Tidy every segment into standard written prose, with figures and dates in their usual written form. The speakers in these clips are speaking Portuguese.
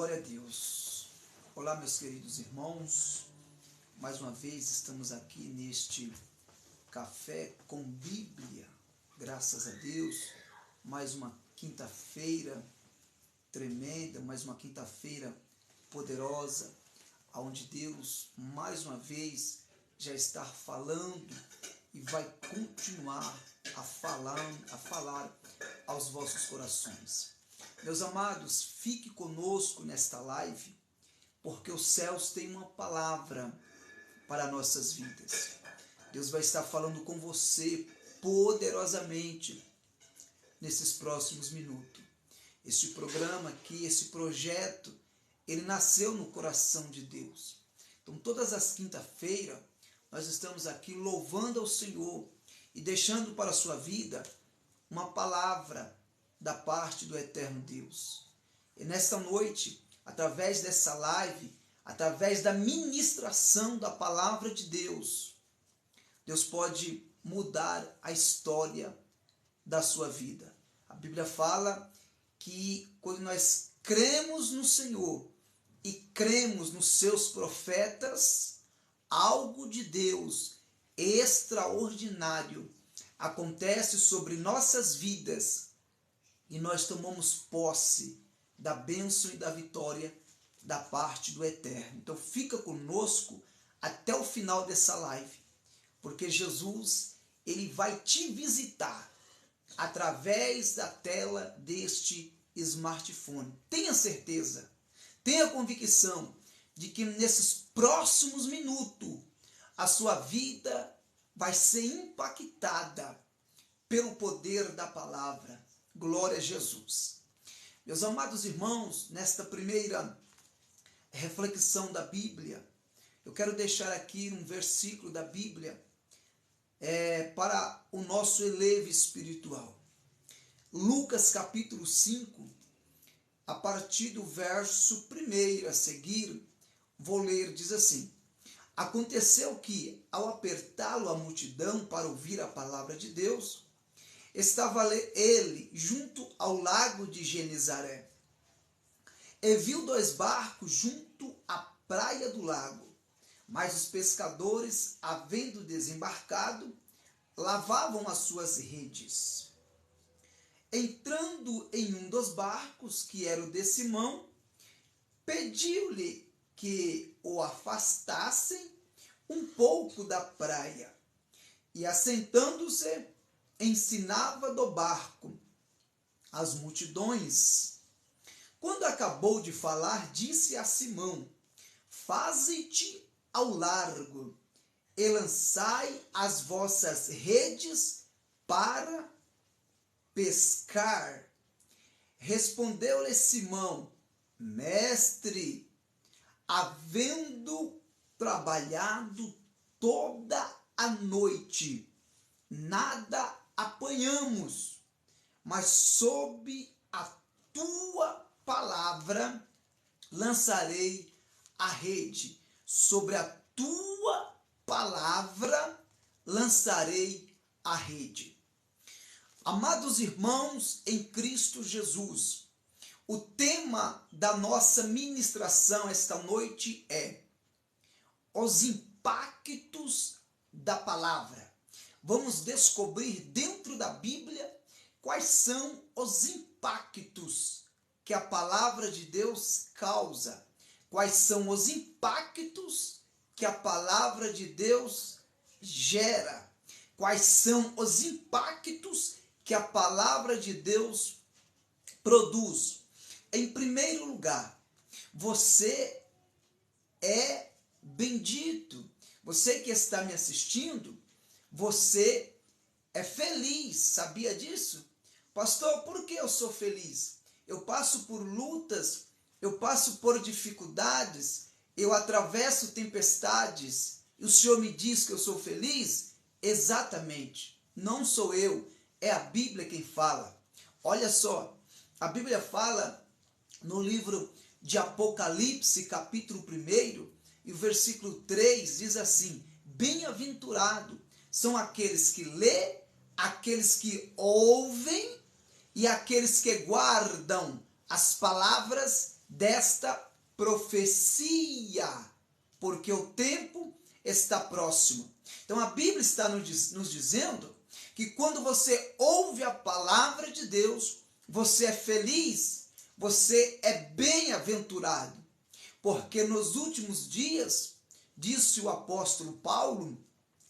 Glória a Deus. Olá, meus queridos irmãos. Mais uma vez estamos aqui neste Café com Bíblia. Graças a Deus. Mais uma quinta-feira tremenda, mais uma quinta-feira poderosa, onde Deus, mais uma vez, já está falando e vai continuar a falar aos vossos corações. Meus amados, fique conosco nesta live, porque os céus têm uma palavra para nossas vidas. Deus vai estar falando com você poderosamente nesses próximos minutos. Este programa aqui, esse projeto, ele nasceu no coração de Deus. Então, todas as quinta-feiras, nós estamos aqui louvando ao Senhor e deixando para a sua vida uma palavra da parte do eterno Deus. E nesta noite, através dessa live, através da ministração da palavra de Deus, Deus pode mudar a história da sua vida. A Bíblia fala que quando nós cremos no Senhor e cremos nos seus profetas, algo de Deus extraordinário acontece sobre nossas vidas e nós tomamos posse da bênção e da vitória da parte do Eterno. Então fica conosco até o final dessa live, porque Jesus, ele vai te visitar através da tela deste smartphone. Tenha certeza, tenha convicção de que nesses próximos minutos a sua vida vai ser impactada pelo poder da palavra. Glória a Jesus. Meus amados irmãos, nesta primeira reflexão da Bíblia, eu quero deixar aqui um versículo da Bíblia para o nosso elevo espiritual. Lucas capítulo 5, a partir do verso 1 a seguir, vou ler, diz assim: Aconteceu que, ao apertá-lo a multidão para ouvir a palavra de Deus, estava ele junto ao lago de Genezaré, e viu 2 barcos junto à praia do lago, mas os pescadores, havendo desembarcado, lavavam as suas redes. Entrando em um dos barcos, que era o de Simão, pediu-lhe que o afastassem um pouco da praia, e assentando-se, ensinava do barco as multidões. Quando acabou de falar, disse a Simão: Faze-te ao largo e lançai as vossas redes para pescar. Respondeu-lhe Simão: Mestre, havendo trabalhado toda a noite, nada apanhamos, mas sob a tua palavra lançarei a rede. Sobre a tua palavra lançarei a rede. Amados irmãos em Cristo Jesus, o tema da nossa ministração esta noite é os impactos da palavra. Vamos descobrir dentro da Bíblia quais são os impactos que a palavra de Deus causa, quais são os impactos que a palavra de Deus gera, quais são os impactos que a palavra de Deus produz. Em primeiro lugar, você é bendito. Você que está me assistindo, você é feliz, sabia disso? Pastor, por que eu sou feliz? Eu passo por lutas, eu passo por dificuldades, eu atravesso tempestades, e o Senhor me diz que eu sou feliz? Exatamente, não sou eu, é a Bíblia quem fala. Olha só, a Bíblia fala no livro de Apocalipse, capítulo 1, e o versículo 3 diz assim: Bem-aventurado são aqueles que lê, aqueles que ouvem e aqueles que guardam as palavras desta profecia, porque o tempo está próximo. Então a Bíblia está nos dizendo que quando você ouve a palavra de Deus, você é feliz, você é bem-aventurado, porque nos últimos dias, disse o apóstolo Paulo,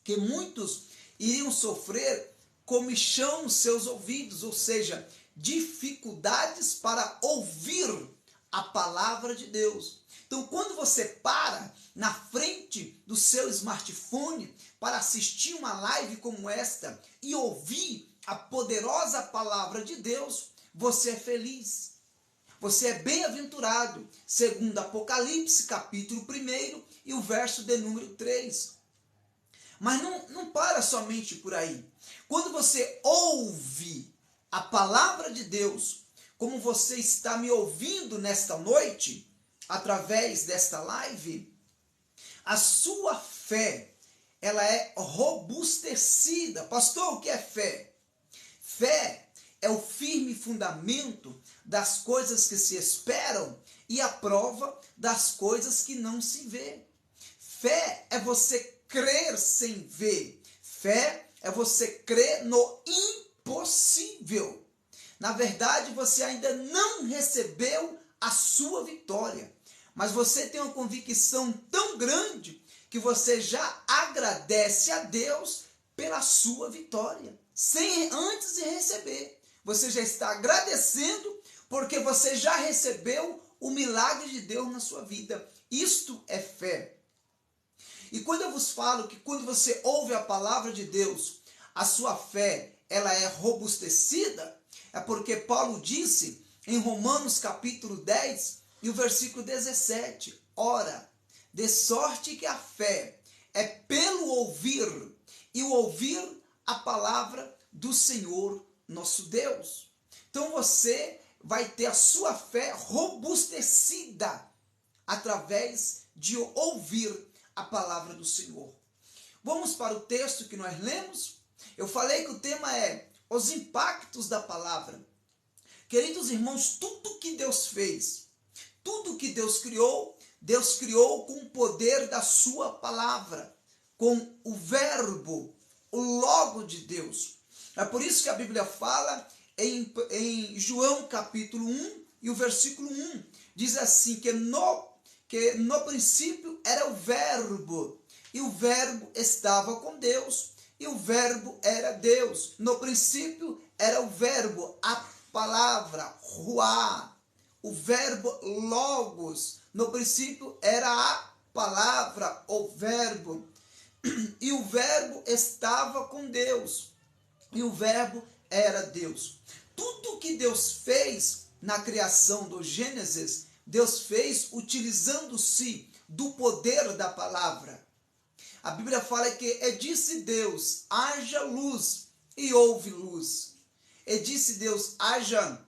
que muitos iriam sofrer comichão nos seus ouvidos, ou seja, dificuldades para ouvir a palavra de Deus. Então, quando você para na frente do seu smartphone para assistir uma live como esta e ouvir a poderosa palavra de Deus, você é feliz. Você é bem-aventurado, segundo Apocalipse, capítulo 1 e o verso de número 3. Mas não para somente por aí. Quando você ouve a palavra de Deus, como você está me ouvindo nesta noite, através desta live, a sua fé, ela é robustecida. Pastor, o que é fé? Fé é o firme fundamento das coisas que se esperam e a prova das coisas que não se vê. Fé é você crer sem ver. Fé é você crer no impossível. Na verdade, você ainda não recebeu a sua vitória, mas você tem uma convicção tão grande que você já agradece a Deus pela sua vitória, sem antes de receber. Você já está agradecendo porque você já recebeu o milagre de Deus na sua vida. Isto é fé. E quando eu vos falo que quando você ouve a palavra de Deus, a sua fé ela é robustecida, é porque Paulo disse em Romanos capítulo 10 e o versículo 17, ora, de sorte que a fé é pelo ouvir, e o ouvir a palavra do Senhor nosso Deus. Então você vai ter a sua fé robustecida através de ouvir a palavra do Senhor. Vamos para o texto que nós lemos. Eu falei que o tema é os impactos da palavra. Queridos irmãos, tudo que Deus fez, tudo que Deus criou com o poder da sua palavra, com o verbo, o logo de Deus. É por isso que a Bíblia fala em João capítulo 1 e o versículo 1, diz assim, que no princípio era o verbo, e o verbo estava com Deus, e o verbo era Deus. No princípio era o verbo, a palavra, ruá, o verbo logos. No princípio era a palavra, o verbo, e o verbo estava com Deus, e o verbo era Deus. Tudo que Deus fez na criação do Gênesis, Deus fez utilizando-se do poder da palavra. A Bíblia fala que disse Deus, haja luz, e houve luz. E disse Deus, haja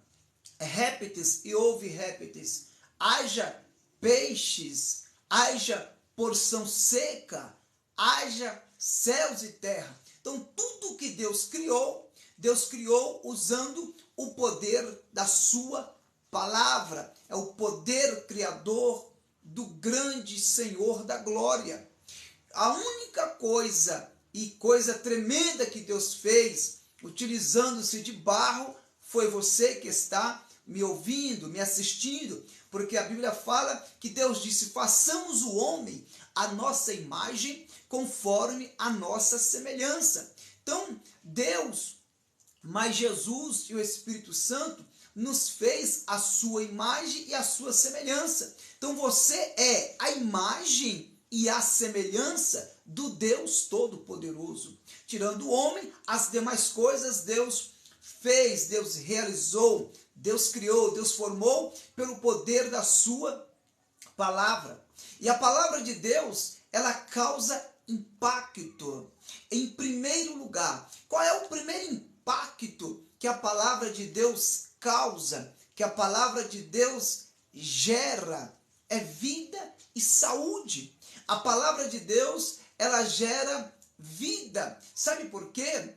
répteis, e houve répteis. Haja peixes, haja porção seca, haja céus e terra. Então, tudo que Deus criou usando o poder da sua palavra. É o poder criador do grande Senhor da glória. A única coisa e coisa tremenda que Deus fez, utilizando-se de barro, foi você que está me ouvindo, me assistindo, porque a Bíblia fala que Deus disse, façamos o homem a nossa imagem, conforme a nossa semelhança. Então, Deus, mas Jesus e o Espírito Santo nos fez a sua imagem e a sua semelhança. Então, você é a imagem e a semelhança do Deus Todo-Poderoso. Tirando o homem, as demais coisas Deus fez, Deus realizou, Deus criou, Deus formou pelo poder da sua palavra. E a palavra de Deus, ela causa impacto. Em primeiro lugar, qual é o primeiro impacto que a palavra de Deus causa, que a palavra de Deus gera? É vida e saúde. A palavra de Deus, ela gera vida. Sabe por quê?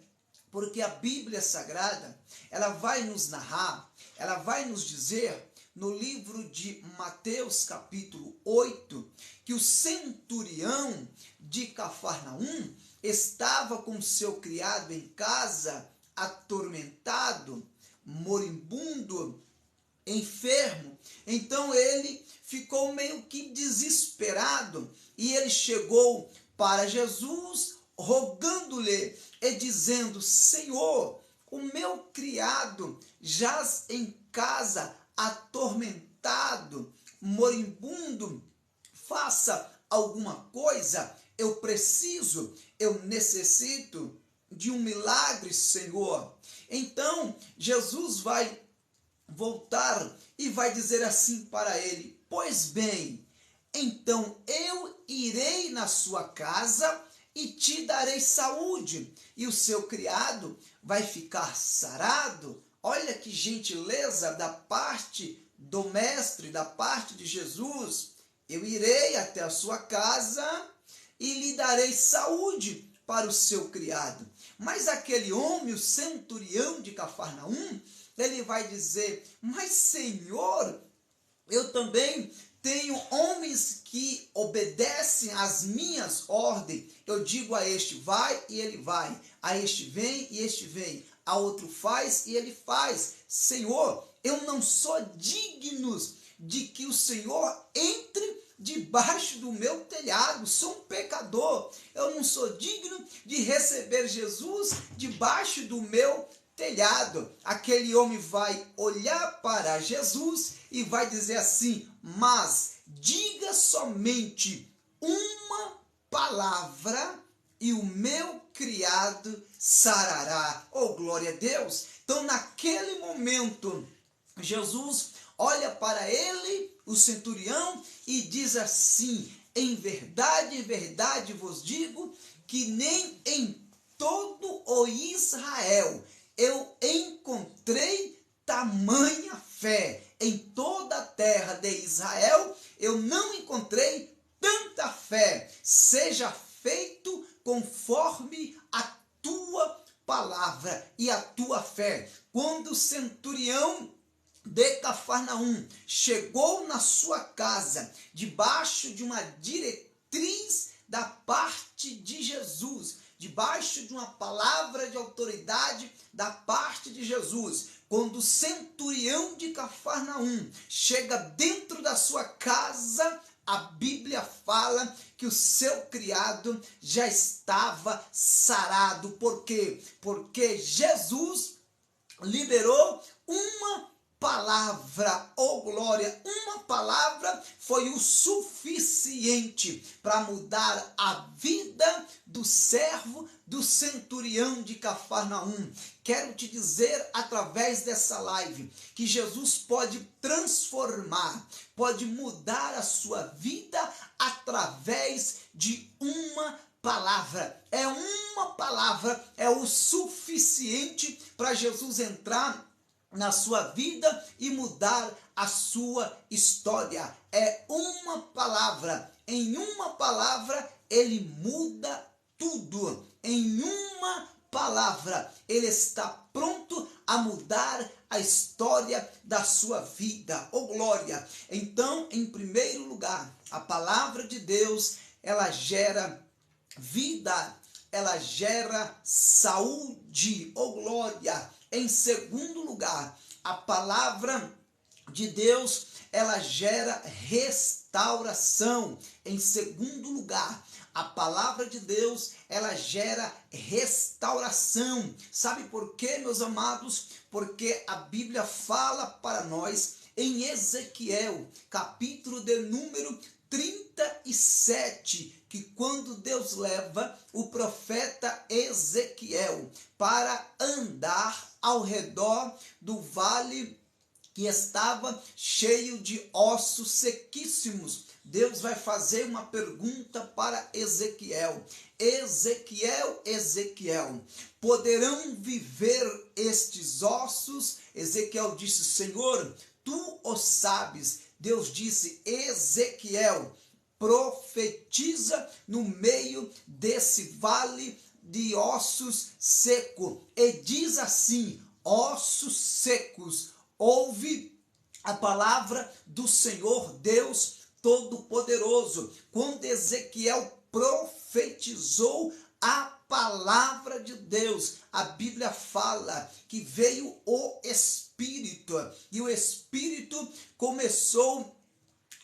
Porque a Bíblia Sagrada, ela vai nos narrar, ela vai nos dizer no livro de Mateus, capítulo 8, que o centurião de Cafarnaum estava com seu criado em casa, atormentado, moribundo, enfermo. Então ele ficou meio que desesperado e ele chegou para Jesus, rogando-lhe e dizendo: Senhor, o meu criado jaz em casa, atormentado, moribundo, faça alguma coisa, eu necessito de um milagre, Senhor. Então Jesus vai voltar e vai dizer assim para ele: pois bem, então eu irei na sua casa e te darei saúde, e o seu criado vai ficar sarado. Olha que gentileza da parte do mestre, da parte de Jesus. Eu irei até a sua casa e lhe darei saúde para o seu criado. Mas aquele homem, o centurião de Cafarnaum, ele vai dizer: mas Senhor, eu também tenho homens que obedecem às minhas ordens. Eu digo a este vai e ele vai, a este vem e este vem, a outro faz e ele faz. Senhor, eu não sou digno de que o Senhor entre debaixo do meu telhado, sou um pecador, eu não sou digno de receber Jesus debaixo do meu telhado. Aquele homem vai olhar para Jesus e vai dizer assim: mas diga somente uma palavra e o meu criado sarará. Oh, glória a Deus! Então, naquele momento, Jesus olha para ele, o centurião, e diz assim: em verdade vos digo que nem em todo o Israel eu encontrei tamanha fé. Em toda a terra de Israel eu não encontrei tanta fé. Seja feito conforme a tua palavra e a tua fé. Quando o centurião de Cafarnaum chegou na sua casa, debaixo de uma diretriz da parte de Jesus, debaixo de uma palavra de autoridade da parte de Jesus, quando o centurião de Cafarnaum chega dentro da sua casa, a Bíblia fala que o seu criado já estava sarado. Por quê? Porque Jesus liberou uma palavra, oh glória, uma palavra foi o suficiente para mudar a vida do servo do centurião de Cafarnaum. Quero te dizer através dessa live que Jesus pode transformar, pode mudar a sua vida através de uma palavra. É uma palavra, é o suficiente para Jesus entrar na sua vida e mudar a sua história. É uma palavra. Em uma palavra ele muda tudo. Em uma palavra ele está pronto a mudar a história da sua vida. Oh glória! Então, em primeiro lugar, a palavra de Deus, ela gera vida, ela gera saúde. Oh glória! Em segundo lugar, a palavra de Deus, ela gera restauração. Em segundo lugar, a palavra de Deus, ela gera restauração. Sabe por quê, meus amados? Porque a Bíblia fala para nós em Ezequiel, capítulo de número 37, que quando Deus leva o profeta Ezequiel para andar ao redor do vale que estava cheio de ossos sequíssimos, Deus vai fazer uma pergunta para Ezequiel: Ezequiel, Ezequiel, poderão viver estes ossos? Ezequiel disse: Senhor, tu o sabes. Deus disse: Ezequiel, profetiza no meio desse vale de ossos seco e diz assim: ossos secos, ouve a palavra do Senhor Deus Todo-Poderoso. Quando Ezequiel profetizou a palavra de Deus, a Bíblia fala que veio o Espírito, e o Espírito começou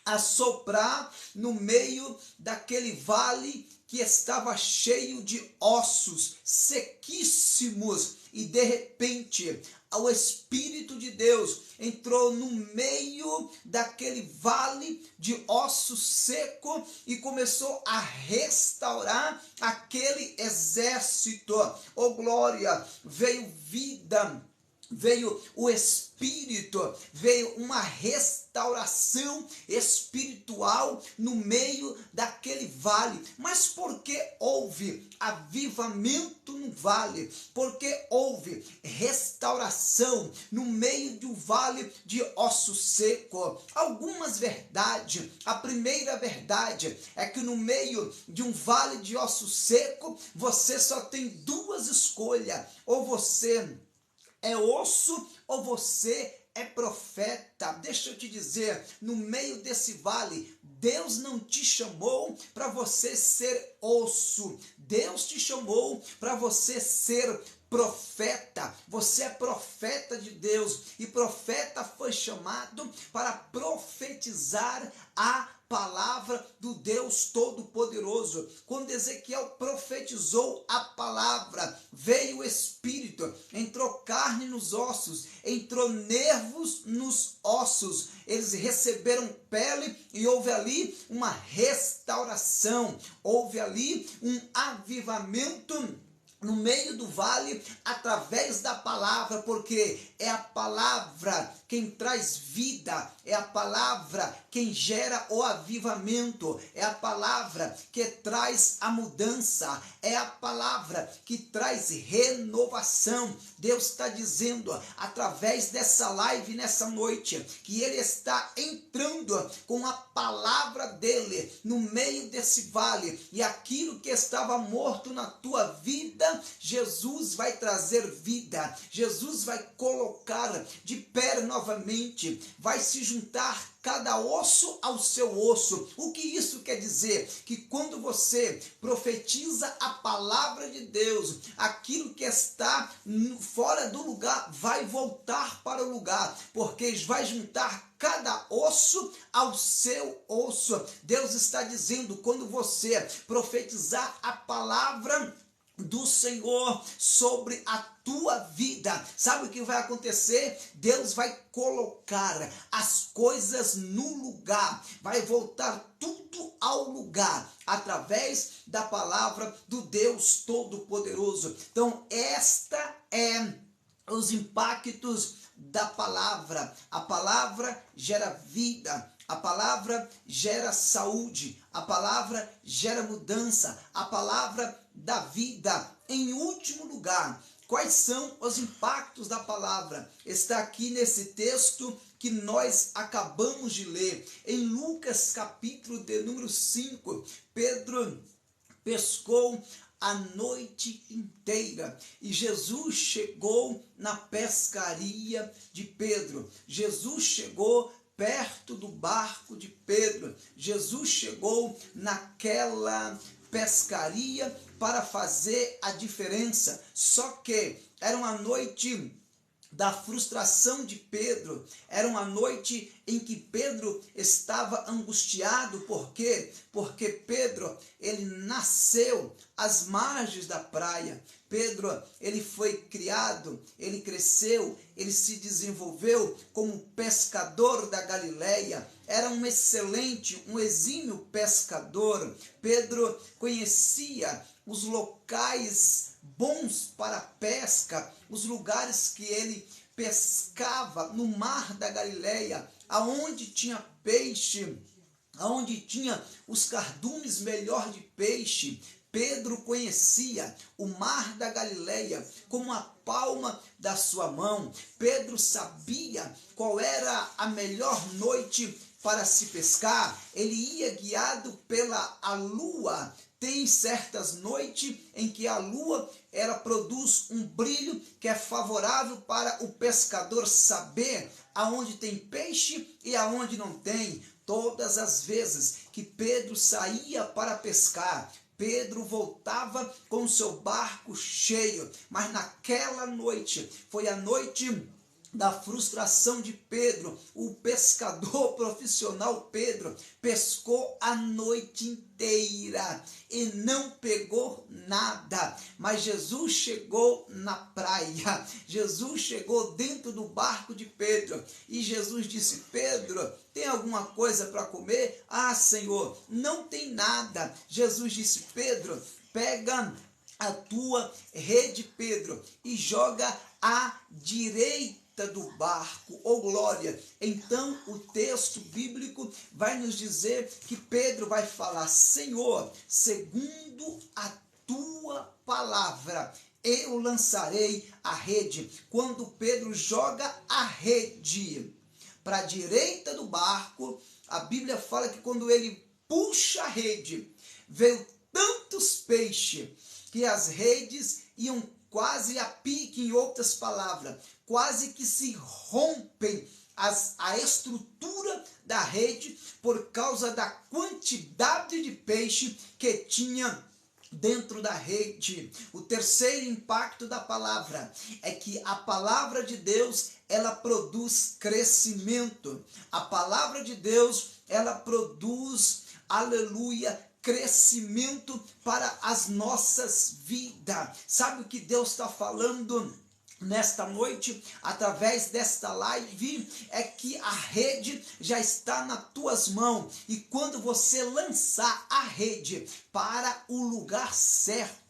a soprar no meio daquele vale que estava cheio de ossos sequíssimos, e de repente o Espírito de Deus entrou no meio daquele vale de ossos seco e começou a restaurar aquele exército. Oh glória! Veio vida, veio o Espírito, veio uma restauração espiritual no meio daquele vale. Mas por que houve avivamento no vale? Porque houve restauração no meio de um vale de osso seco? Algumas verdades. A primeira verdade é que no meio de um vale de osso seco, você só tem duas escolhas: ou você é osso ou você é profeta. Deixa eu te dizer, no meio desse vale, Deus não te chamou para você ser osso. Deus te chamou para você ser profeta. Você é profeta de Deus, e profeta foi chamado para profetizar a palavra do Deus Todo-Poderoso. Quando Ezequiel profetizou a palavra, veio o Espírito, entrou carne nos ossos, entrou nervos nos ossos, eles receberam pele e houve ali uma restauração, houve ali um avivamento no meio do vale, através da palavra, porque é a palavra quem traz vida, é a palavra quem gera o avivamento, é a palavra que traz a mudança, é a palavra que traz renovação. Deus está dizendo, através dessa live, nessa noite, que Ele está entrando com a palavra dEle no meio desse vale, e aquilo que estava morto na tua vida, Jesus vai trazer vida, Jesus vai colocar de pé novamente, vai se juntar cada osso ao seu osso. O que isso quer dizer? Que quando você profetiza a palavra de Deus, aquilo que está fora do lugar vai voltar para o lugar, porque vai juntar cada osso ao seu osso. Deus está dizendo, quando você profetizar a palavra do Senhor sobre a tua vida, sabe o que vai acontecer? Deus vai colocar as coisas no lugar, vai voltar tudo ao lugar, através da palavra do Deus Todo-Poderoso. Então, esta é os impactos da palavra. A palavra gera vida, a palavra gera saúde, a palavra gera mudança, a palavra dá vida. Em último lugar, quais são os impactos da palavra? Está aqui nesse texto que nós acabamos de ler. Em Lucas capítulo de número 5, Pedro pescou a noite inteira e Jesus chegou na pescaria de Pedro. Jesus chegou perto do barco de Pedro. Jesus chegou naquela pescaria para fazer a diferença. Só que era uma noite da frustração de Pedro, era uma noite em que Pedro estava angustiado. Por quê? Porque Pedro, ele nasceu às margens da praia. Pedro, ele foi criado, ele cresceu, ele se desenvolveu como pescador da Galileia. Era um excelente, um exímio pescador. Pedro conhecia os locais bons para pesca, os lugares que ele pescava no mar da Galileia, aonde tinha peixe, aonde tinha os cardumes melhor de peixe. Pedro conhecia o mar da Galileia como a palma da sua mão. Pedro sabia qual era a melhor noite para se pescar. Ele ia guiado pela a lua, tem certas noites em que a lua ela produz um brilho que é favorável para o pescador saber aonde tem peixe e aonde não tem. Todas as vezes que Pedro saía para pescar, Pedro voltava com seu barco cheio, mas naquela noite foi a noite da frustração de Pedro. O pescador profissional Pedro pescou a noite inteira e não pegou nada, mas Jesus chegou na praia, Jesus chegou dentro do barco de Pedro e Jesus disse: Pedro, tem alguma coisa para comer? Ah, Senhor, não tem nada. Jesus disse: Pedro, pega a tua rede, Pedro, e joga à direita do barco, ou glória. Então o texto bíblico vai nos dizer que Pedro vai falar: Senhor, segundo a tua palavra, eu lançarei a rede. Quando Pedro joga a rede para a direita do barco, a Bíblia fala que quando ele puxa a rede, veio tantos peixes que as redes iam quase a pique, em outras palavras, quase que se rompem a estrutura da rede por causa da quantidade de peixe que tinha dentro da rede. O terceiro impacto da palavra é que a palavra de Deus, ela produz crescimento. A palavra de Deus, ela produz, aleluia, crescimento para as nossas vidas. Sabe o que Deus está falando nesta noite, através desta live? É que a rede já está nas tuas mãos, e quando você lançar a rede para o lugar certo,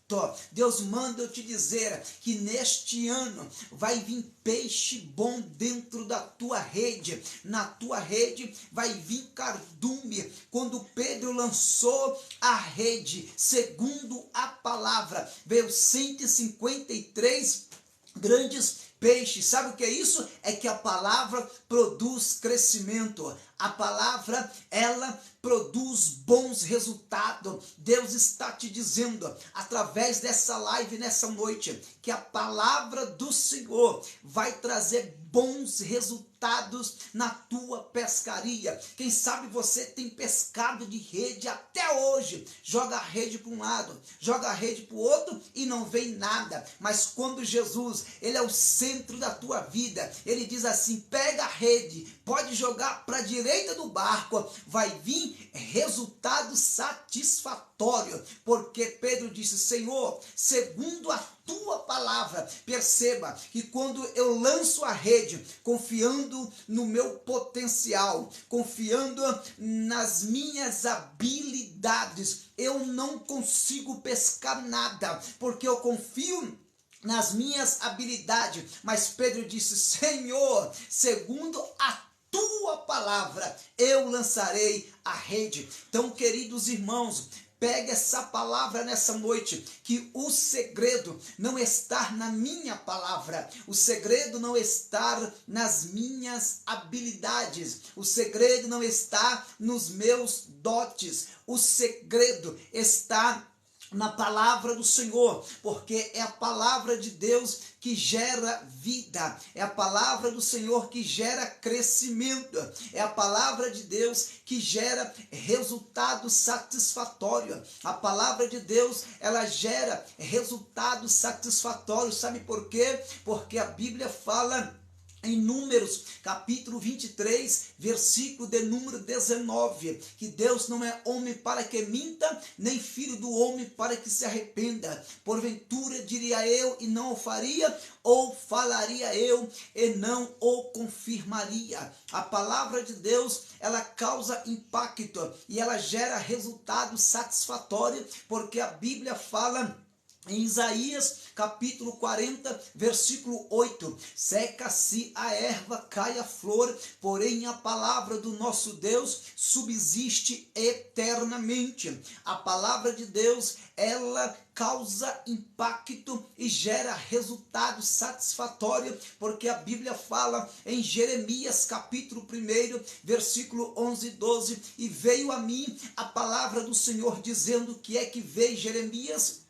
Deus manda eu te dizer que neste ano vai vir peixe bom dentro da tua rede. Na tua rede vai vir cardume. Quando Pedro lançou a rede, segundo a palavra, veio 153 grandes peixes. Sabe o que é isso? É que a palavra produz crescimento. A palavra, ela produz bons resultados. Deus está te dizendo, através dessa live nessa noite, que a palavra do Senhor vai trazer bons resultados na tua pescaria. Quem sabe você tem pescado de rede até hoje, joga a rede para um lado, joga a rede para o outro e não vem nada. Mas quando Jesus, ele é o centro da tua vida, ele diz assim: pega a rede, pode jogar para a direita do barco, vai vir resultado satisfatório, porque Pedro disse: Senhor, segundo a tua palavra. Perceba que quando eu lanço a rede, confiando no meu potencial, confiando nas minhas habilidades, eu não consigo pescar nada, porque eu confio nas minhas habilidades. Mas Pedro disse: Senhor, segundo a tua palavra, eu lançarei a rede. Então, queridos irmãos, pegue essa palavra nessa noite, que o segredo não está na minha palavra, o segredo não está nas minhas habilidades, o segredo não está nos meus dotes, o segredo está na palavra do Senhor, porque é a palavra de Deus que gera vida, é a palavra do Senhor que gera crescimento, é a palavra de Deus que gera resultado satisfatório. A palavra de Deus, ela gera resultado satisfatório. Sabe por quê? Porque a Bíblia fala em Números, capítulo 23, versículo de número 19, que Deus não é homem para que minta, nem filho do homem para que se arrependa. Porventura diria eu e não o faria, ou falaria eu e não o confirmaria. A palavra de Deus, ela causa impacto e ela gera resultado satisfatório, porque a Bíblia fala Em Isaías capítulo 40, versículo 8, seca-se a erva, cai a flor, porém a palavra do nosso Deus subsiste eternamente. A palavra de Deus, ela causa impacto e gera resultado satisfatório, porque a Bíblia fala em Jeremias capítulo 1, versículo 11 e 12, e veio a mim a palavra do Senhor dizendo: que é que veio, Jeremias?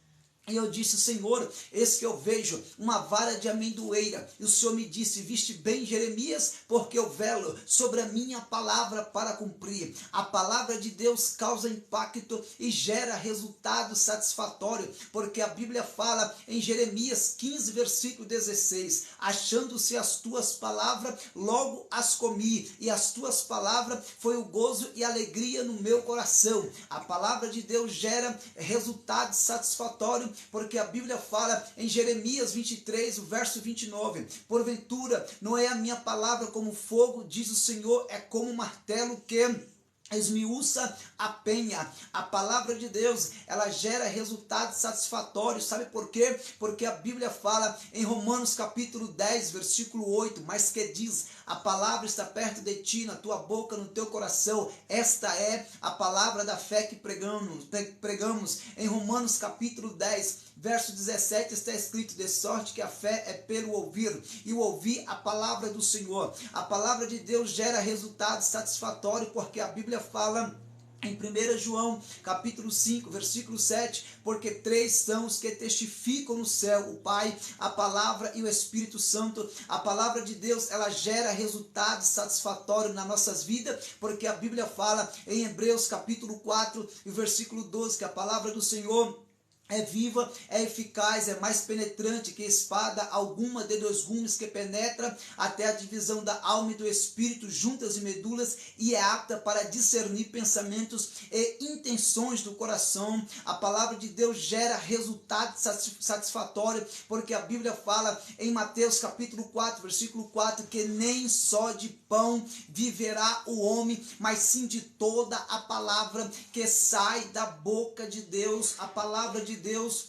E eu disse: Senhor, eis que eu vejo uma vara de amendoeira. E o Senhor me disse: viste bem, Jeremias, porque eu velo sobre a minha palavra para cumprir. A palavra de Deus causa impacto e gera resultado satisfatório, porque a Bíblia fala em Jeremias 15, versículo 16, achando-se as tuas palavras, logo as comi, e as tuas palavras foi o gozo e alegria no meu coração. A palavra de Deus gera resultado satisfatório, porque a Bíblia fala em Jeremias 23, o verso 29, porventura não é a minha palavra como fogo, diz o Senhor, é como um martelo que esmiuça a penha. A palavra de Deus, ela gera resultados satisfatórios. Sabe por quê? Porque a Bíblia fala em Romanos capítulo 10, versículo 8, mas que diz: a palavra está perto de ti, na tua boca, no teu coração. Esta é a palavra da fé que pregamos. Em Romanos capítulo 10, verso 17, está escrito: de sorte que a fé é pelo ouvir, e o ouvir a palavra do Senhor. A palavra de Deus gera resultado satisfatório, porque a Bíblia fala em 1 João capítulo 5, versículo 7, porque 3 são os que testificam no céu: o Pai, a palavra e o Espírito Santo. A palavra de Deus, ela gera resultado satisfatório nas nossas vidas, porque a Bíblia fala em Hebreus capítulo 4 e versículo 12, que a palavra do Senhor é viva, é eficaz, é mais penetrante que espada alguma de 2 gumes, que penetra até a divisão da alma e do espírito, juntas e medulas, e é apta para discernir pensamentos e intenções do coração. A palavra de Deus gera resultado satisfatório, porque a Bíblia fala em Mateus capítulo 4, versículo 4, que nem só de pão viverá o homem, mas sim de toda a palavra que sai da boca de Deus. A palavra de Deus,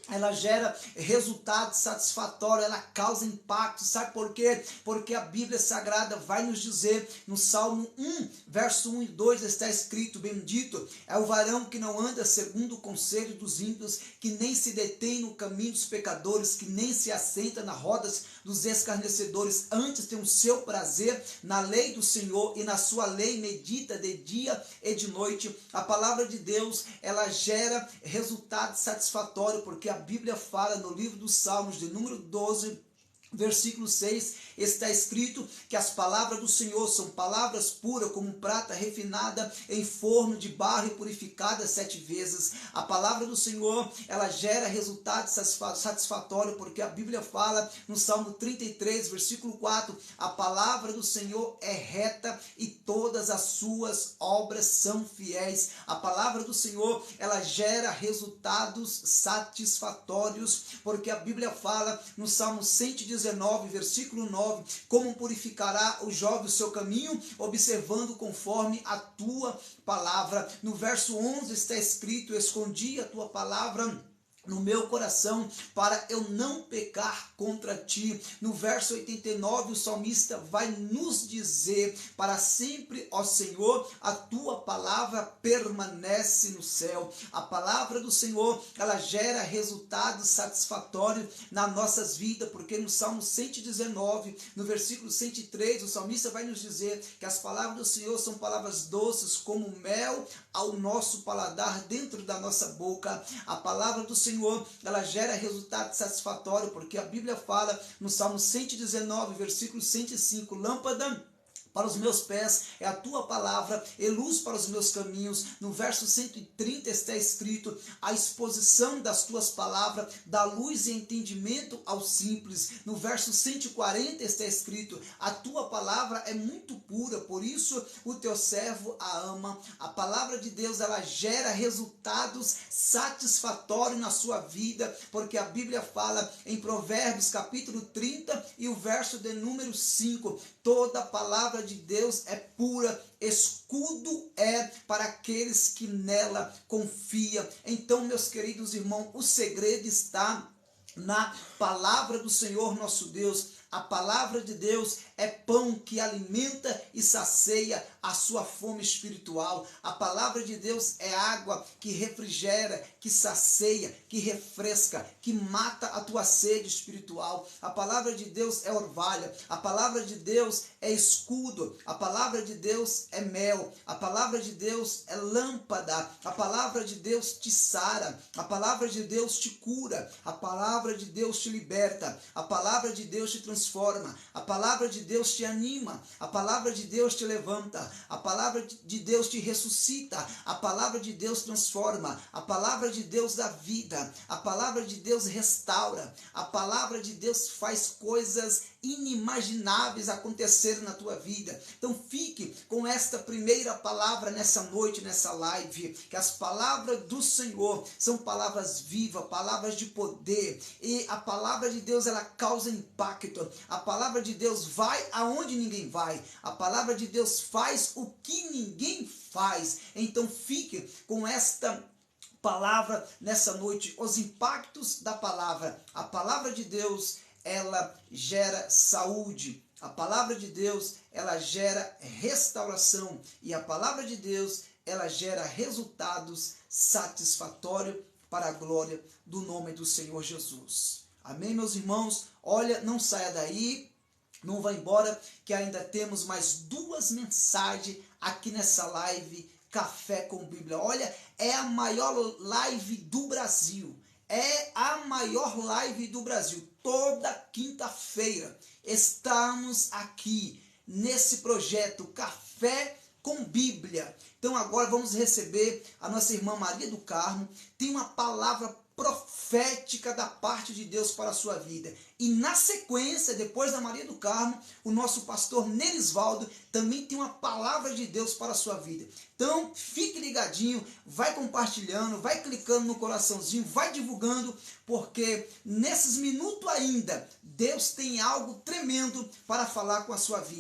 ela gera resultado satisfatório, ela causa impacto. Sabe por quê? Porque a Bíblia Sagrada vai nos dizer, no Salmo 1, verso 1 e 2, está escrito: bendito é o varão que não anda segundo o conselho dos ímpios, que nem se detém no caminho dos pecadores, que nem se assenta nas rodas dos escarnecedores, antes tem o seu prazer na lei do Senhor, e na sua lei medita de dia e de noite. A palavra de Deus, ela gera resultado satisfatório, porque a Bíblia fala no livro dos Salmos, de número 12, versículo 6, está escrito que as palavras do Senhor são palavras puras, como prata refinada em forno de barro e purificada 7 vezes. A palavra do Senhor, ela gera resultado satisfatório, porque a Bíblia fala no Salmo 33, versículo 4, a palavra do Senhor é reta e todas as suas obras são fiéis. A palavra do Senhor, ela gera resultados satisfatórios, porque a Bíblia fala no Salmo 119, versículo 9, como purificará o jovem o seu caminho, observando conforme a tua palavra. No verso 11 está escrito: escondi a tua palavra no meu coração, para eu não pecar contra ti. No verso 89, o salmista vai nos dizer: para sempre, ó Senhor, a tua palavra permanece no céu. A palavra do Senhor, ela gera resultado satisfatório nas nossas vidas, porque no Salmo 119, no versículo 103, o salmista vai nos dizer que as palavras do Senhor são palavras doces como mel ao nosso paladar, dentro da nossa boca. A palavra do Senhor, ela gera resultado satisfatório, porque a Bíblia fala no Salmo 119, versículo 105, lâmpada para os meus pés é a tua palavra e luz para os meus caminhos. No verso 130 está escrito: a exposição das tuas palavras dá luz e entendimento aos simples. No verso 140 está escrito: a tua palavra é muito pura, por isso o teu servo a ama. A palavra de Deus, ela gera resultados satisfatórios na sua vida, porque a Bíblia fala em Provérbios capítulo 30 e o verso de número 5, toda palavra palavra de Deus é pura, escudo é para aqueles que nela confiam. Então, meus queridos irmãos, o segredo está na palavra do Senhor nosso Deus. A palavra de Deus é pão que alimenta e sacia a sua fome espiritual. A palavra de Deus é água que refrigera, que sacia, que refresca, que mata a tua sede espiritual. A palavra de Deus é orvalho. A palavra de Deus é escudo. A palavra de Deus é mel. A palavra de Deus é lâmpada. A palavra de Deus te sara. A palavra de Deus te cura. A palavra de Deus te liberta. A palavra de Deus te transforma. A palavra de Deus te anima, a palavra de Deus te levanta, a palavra de Deus te ressuscita, a palavra de Deus transforma, a palavra de Deus dá vida, a palavra de Deus restaura, a palavra de Deus faz coisas inimagináveis acontecerem na tua vida. Então fique com esta primeira palavra nessa noite, nessa live, que as palavras do Senhor são palavras vivas, palavras de poder, e a palavra de Deus ela causa impacto. A palavra de Deus vai aonde ninguém vai. A palavra de Deus faz o que ninguém faz. Então fique com esta palavra nessa noite, os impactos da palavra. A palavra de Deus ela gera saúde. A palavra de Deus ela gera restauração. E a palavra de Deus ela gera resultados satisfatórios para a glória do nome do Senhor Jesus. Amém, meus irmãos? Olha, não saia daí, não vá embora, que ainda temos mais 2 mensagens aqui nessa live Café com Bíblia. Olha, é a maior live do Brasil. É a maior live do Brasil. Toda quinta-feira estamos aqui nesse projeto Café com Bíblia. Então agora vamos receber a nossa irmã Maria do Carmo. Tem uma palavra profética da parte de Deus para a sua vida. E na sequência, depois da Maria do Carmo, o nosso pastor Nerisvaldo também tem uma palavra de Deus para a sua vida. Então, fique ligadinho, vai compartilhando, vai clicando no coraçãozinho, vai divulgando, porque nesses minutos ainda, Deus tem algo tremendo para falar com a sua vida.